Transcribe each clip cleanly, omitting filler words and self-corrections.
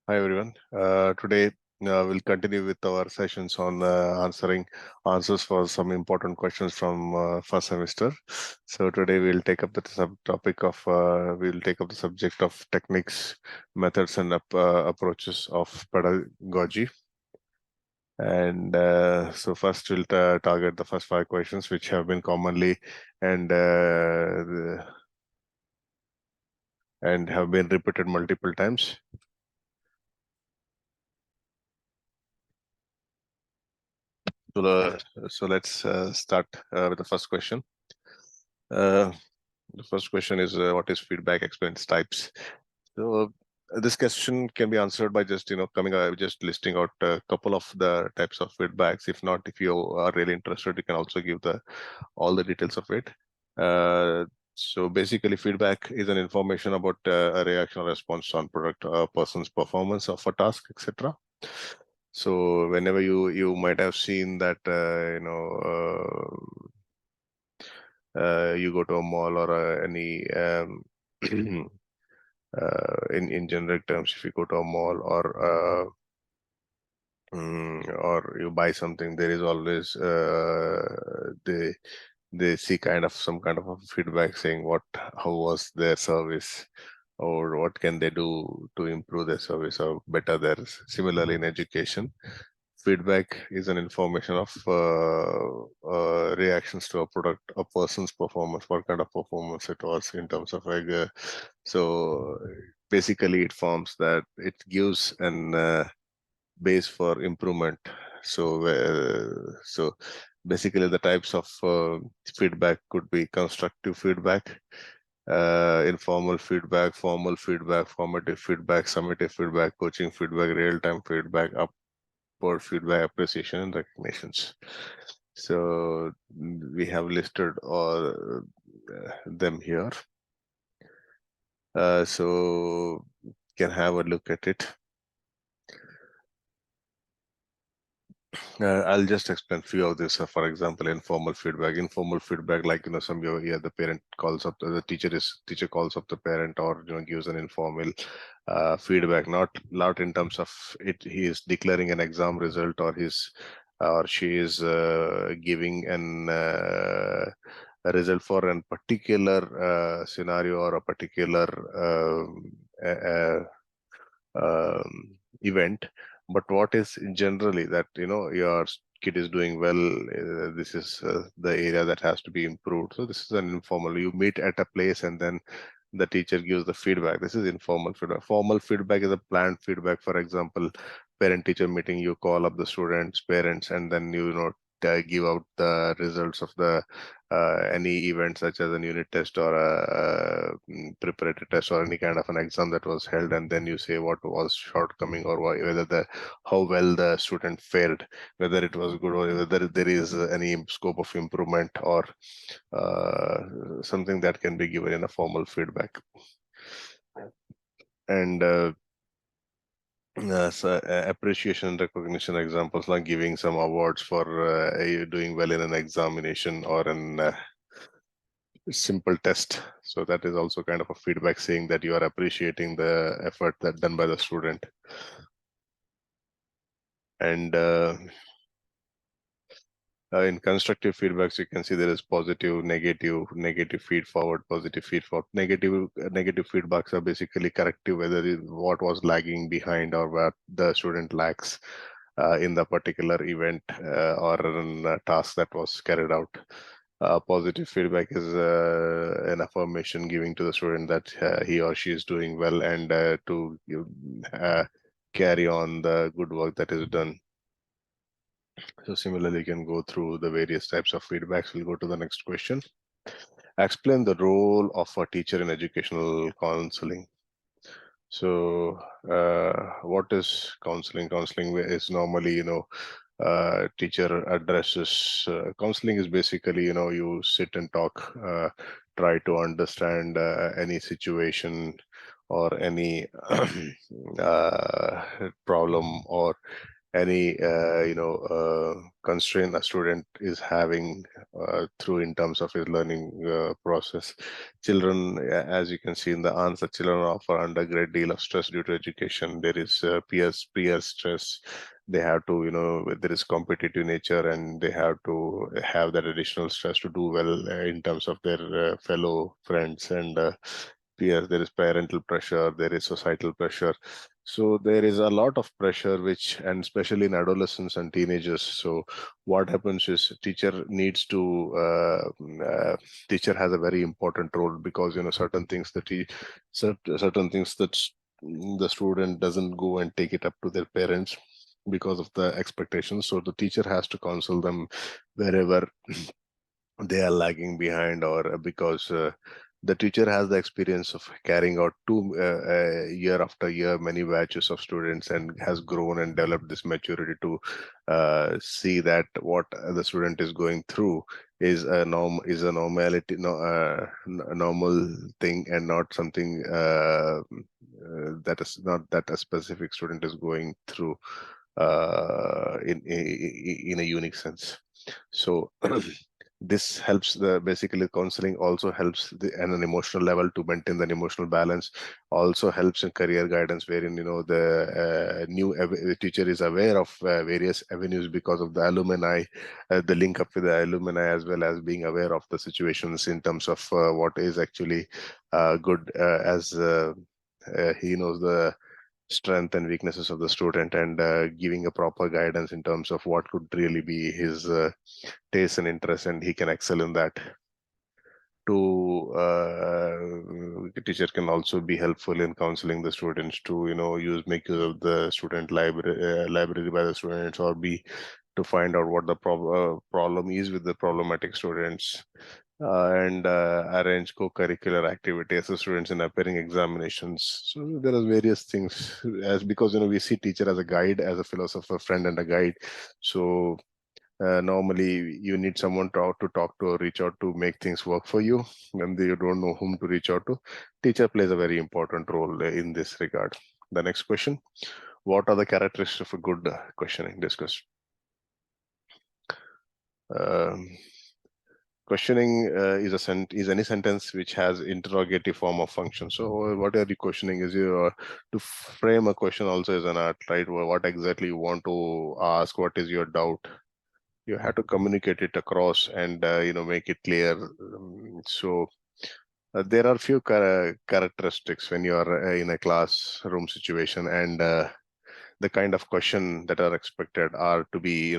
Hi everyone. Today we'll continue with our sessions on answers for some important questions from first semester. So today we'll take up the subject of techniques, methods, and approaches of pedagogy. And so first we'll target the first 5 questions which have been commonly and have been repeated multiple times. So let's start with the first question. The first question is what is feedback experience types? So this question can be answered by just just listing out a couple of the types of feedbacks. If not, if you are really interested, you can also give all the details of it. So basically, feedback is an information about a reaction or response on person's performance of a task, etc. So whenever you might have seen that you go to a mall or any in generic terms, if you go to a mall or you buy something, there is always they see some kind of a feedback saying how was their service, or what can they do to improve their service or better theirs. Similarly, in education, feedback is an information of reactions to a product, a person's performance, what kind of performance it was in terms of so basically it gives an base for improvement. So basically the types of feedback could be constructive feedback, informal feedback, formal feedback, formative feedback, summative feedback, coaching feedback, real-time feedback, upward feedback, appreciation, and recognitions. So we have listed all them here. So you can have a look at it. I'll just explain few of this. For example, informal feedback, like the parent calls up the teacher calls up the parent, or gives an informal feedback, not in terms of it. He is declaring an exam result, or she is giving a result for a particular scenario or a particular event. But what is generally that your kid is doing well, this is the area that has to be improved. So this is an informal. You meet at a place and then the teacher gives the feedback. This is informal feedback. Formal feedback is a planned feedback. For example, parent-teacher meeting, you call up the students, parents, and then give out the results of the any event such as a unit test or a preparatory test or any kind of an exam that was held, and then you say what was shortcoming, or how well the student fared, whether it was good, or whether there is any scope of improvement, or something that can be given in a formal feedback. And appreciation and recognition examples, like giving some awards for you doing well in an examination or an simple test. So that is also kind of a feedback saying that you are appreciating the effort that done by the student. And in constructive feedbacks, you can see there is positive, negative feed forward, positive feed forward. Negative feedbacks are basically corrective, whether what was lagging behind or what the student lacks in the particular event or a task that was carried out. Positive feedback is an affirmation giving to the student that he or she is doing well, and to carry on the good work that is done. So similarly, you can go through the various types of feedbacks. We'll go to the next question. Explain the role of a teacher in educational counseling. So what is counseling? Counseling is normally, teacher addresses. Counseling is basically, you sit and talk, try to understand any situation or any problem, or any constraint a student is having through in terms of his learning process. Children, as you can see in the answer, children offer under a great deal of stress due to education. There is peer stress. They have to, there is competitive nature, and they have to have that additional stress to do well in terms of their fellow friends and peers. There is parental pressure, there is societal pressure. So there is a lot of pressure, which, and especially in adolescents and teenagers. So what happens is teacher needs to, teacher has a very important role, because, certain things that certain things that the student doesn't go and take it up to their parents because of the expectations. So the teacher has to counsel them wherever they are lagging behind, or because the teacher has the experience of carrying out year after year many batches of students, and has grown and developed this maturity to see that what the student is going through is a normality, a normal thing, and not something that is not that a specific student is going through in a unique sense. So this helps, the basically counseling also helps at an emotional level to maintain the emotional balance, also helps in career guidance, wherein the the teacher is aware of various avenues because of the alumni, the link up with the alumni, as well as being aware of the situations in terms of what is actually good, as he knows the strength and weaknesses of the student, and giving a proper guidance in terms of what could really be his taste and interest, and he can excel in that. Teacher can also be helpful in counseling the students to make use of the student library by the students, or be to find out what the problem is with the problematic students, and arrange co-curricular activities for students in appearing examinations. So there are various things, as because we see teacher as a guide, as a philosopher, friend, and a guide. So normally you need someone to talk to or reach out to make things work for you, and you don't know whom to reach out to. Teacher plays a very important role in this regard. The next question: what are the characteristics of a good questioning? Discuss. Um, Questioning is any sentence which has interrogative form of function. So what are you questioning is to frame a question also is an art, right? What exactly you want to ask, what is your doubt. You have to communicate it across, and make it clear. There are few characteristics when you are in a classroom situation, and the kind of question that are expected are to be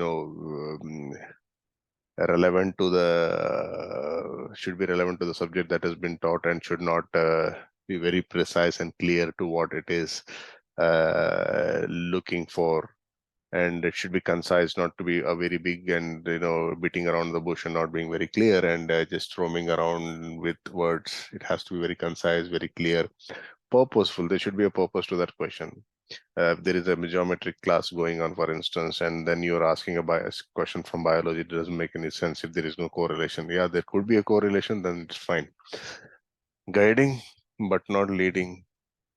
relevant to the should be relevant to the subject that has been taught, and should not be very precise and clear to what it is looking for. And it should be concise, not to be a very big and beating around the bush, and not being very clear, and just roaming around with words. It has to be very concise, very clear, purposeful. There should be a purpose to that question. If there is a geometric class going on, for instance, and then you're asking a question from biology, it doesn't make any sense if there is no correlation. Yeah, there could be a correlation, then it's fine. Guiding but not leading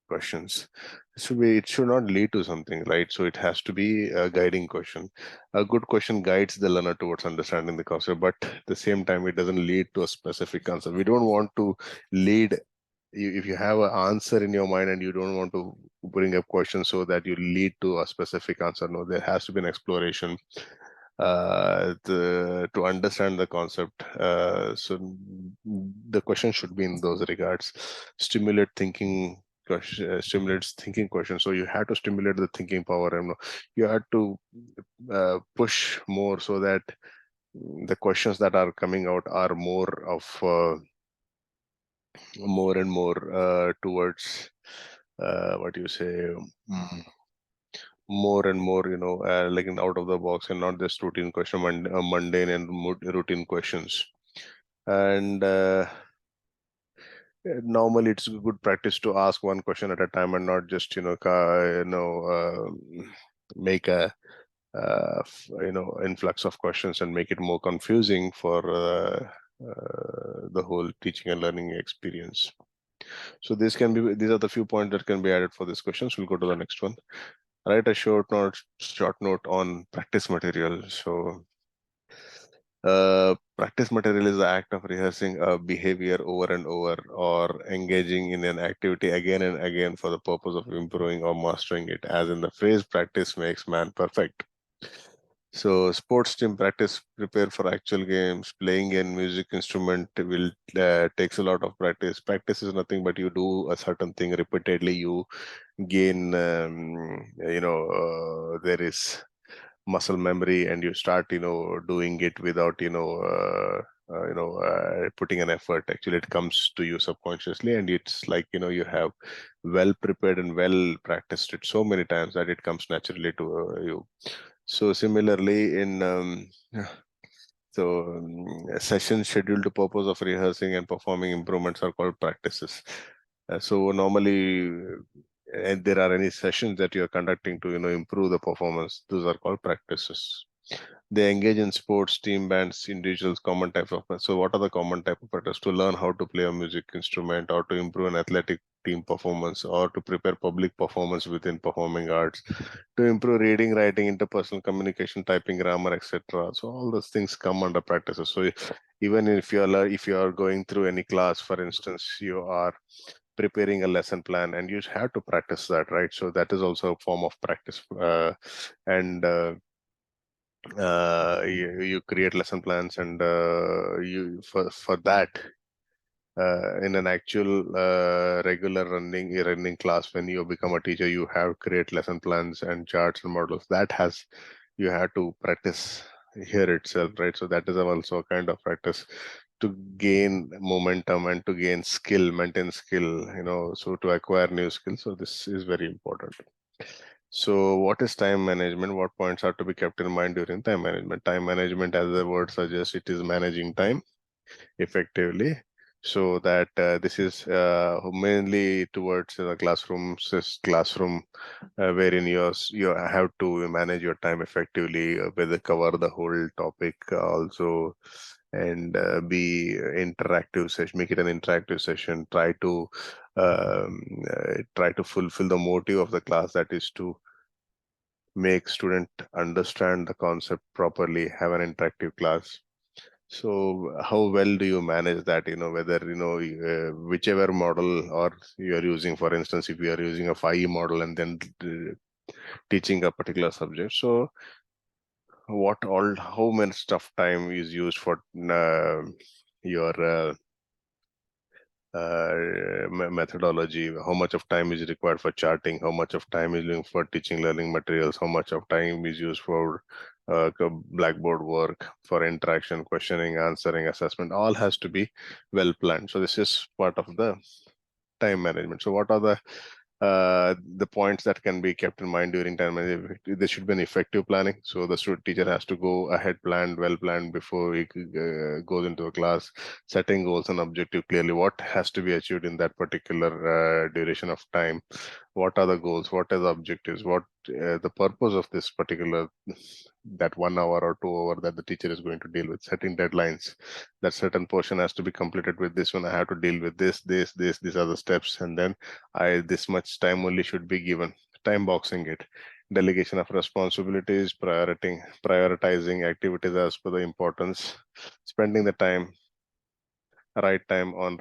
questions. It should not lead to something, right? So it has to be a guiding question. A good question guides the learner towards understanding the concept, but at the same time, it doesn't lead to a specific answer. We don't want to lead. If you have an answer in your mind and you don't want to bring up questions so that you lead to a specific answer, no, there has to be an exploration to understand the concept. So the question should be in those regards. Stimulate thinking. Stimulates thinking questions. So you have to stimulate the thinking power, and you have to push more, so that the questions that are coming out are more of more and more towards what you say, more and more, like an out of the box, and not just routine question, mundane and routine questions. And normally it's good practice to ask one question at a time, and not just make a influx of questions and make it more confusing for the whole teaching and learning experience. So these are the few points that can be added for this question. So we'll go to the next one. Write a short note on practice material. So practice material is the act of rehearsing a behavior over and over, or engaging in an activity again and again for the purpose of improving or mastering it, as in the phrase practice makes man perfect. So sports team practice prepare for actual games. Playing a music instrument will takes a lot of practice. Practice is nothing but you do a certain thing repeatedly. You gain, there is muscle memory, and you start, doing it without, putting an effort. Actually, it comes to you subconsciously, and it's like, you have well prepared and well practiced it so many times that it comes naturally to you. So similarly, in sessions scheduled to purpose of rehearsing and performing improvements are called practices. So normally, and there are any sessions that you are conducting to improve the performance, those are called practices. They engage in sports, team bands, individuals, common types of. So what are the common type of practice? To learn how to play a music instrument, or to improve an athletic team performance, or to prepare public performance within performing arts, to improve reading, writing, interpersonal communication, typing, grammar, etc. So all those things come under practices. So even if you are going through any class, for instance, you are preparing a lesson plan, and you have to practice that, right? So that is also a form of practice. And you create lesson plans, and you for that, in an actual regular running class, when you become a teacher, you have create lesson plans and charts and models. That has, you have to practice here itself, right? So that is also a kind of practice to gain momentum and to gain skill, maintain skill, so to acquire new skills. So this is very important. So what is time management? What points are to be kept in mind during time management? Time management, as the word suggests, it is managing time effectively, so that this is mainly towards the classroom, wherein you have to manage your time effectively, whether cover the whole topic also, and be interactive session, make it an interactive session. Try to fulfill the motive of the class, that is to make student understand the concept properly, have an interactive class. So how well do you manage that? Whether, whichever model or you are using, for instance, if you are using a 5E model and then teaching a particular subject. So how much of time is used for your methodology, how much of time is required for charting, how much of time is used for teaching learning materials, how much of time is used for blackboard work, for interaction, questioning, answering, assessment, all has to be well planned. So this is part of the time management. So what are the points that can be kept in mind during time management? There should be an effective planning. So the teacher has to go ahead well planned before he goes into a class, setting goals and objective clearly. What has to be achieved in that particular duration of time? What are the goals? What are the objectives? What the purpose of this particular, that 1 hour or 2 hour that the teacher is going to deal with? Setting deadlines, that certain portion has to be completed with this one. I have to deal with this. These are the steps, and then this much time only should be given. Time boxing it. Delegation of responsibilities, prioritizing activities as per the importance, spending the right time on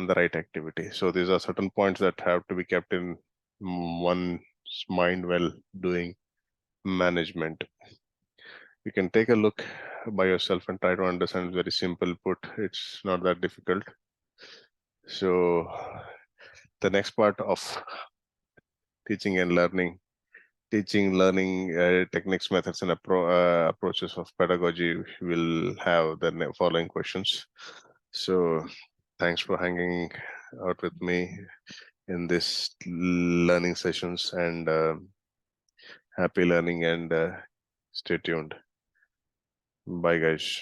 the right activity. So these are certain points that have to be kept in one's mind while doing management. You can take a look by yourself and try to understand. It's very simple put. It's not that difficult. So the next part of teaching and learning, techniques, methods, and approaches of pedagogy will have the following questions. So thanks for hanging out with me in this learning sessions, and happy learning, and stay tuned. Bye guys.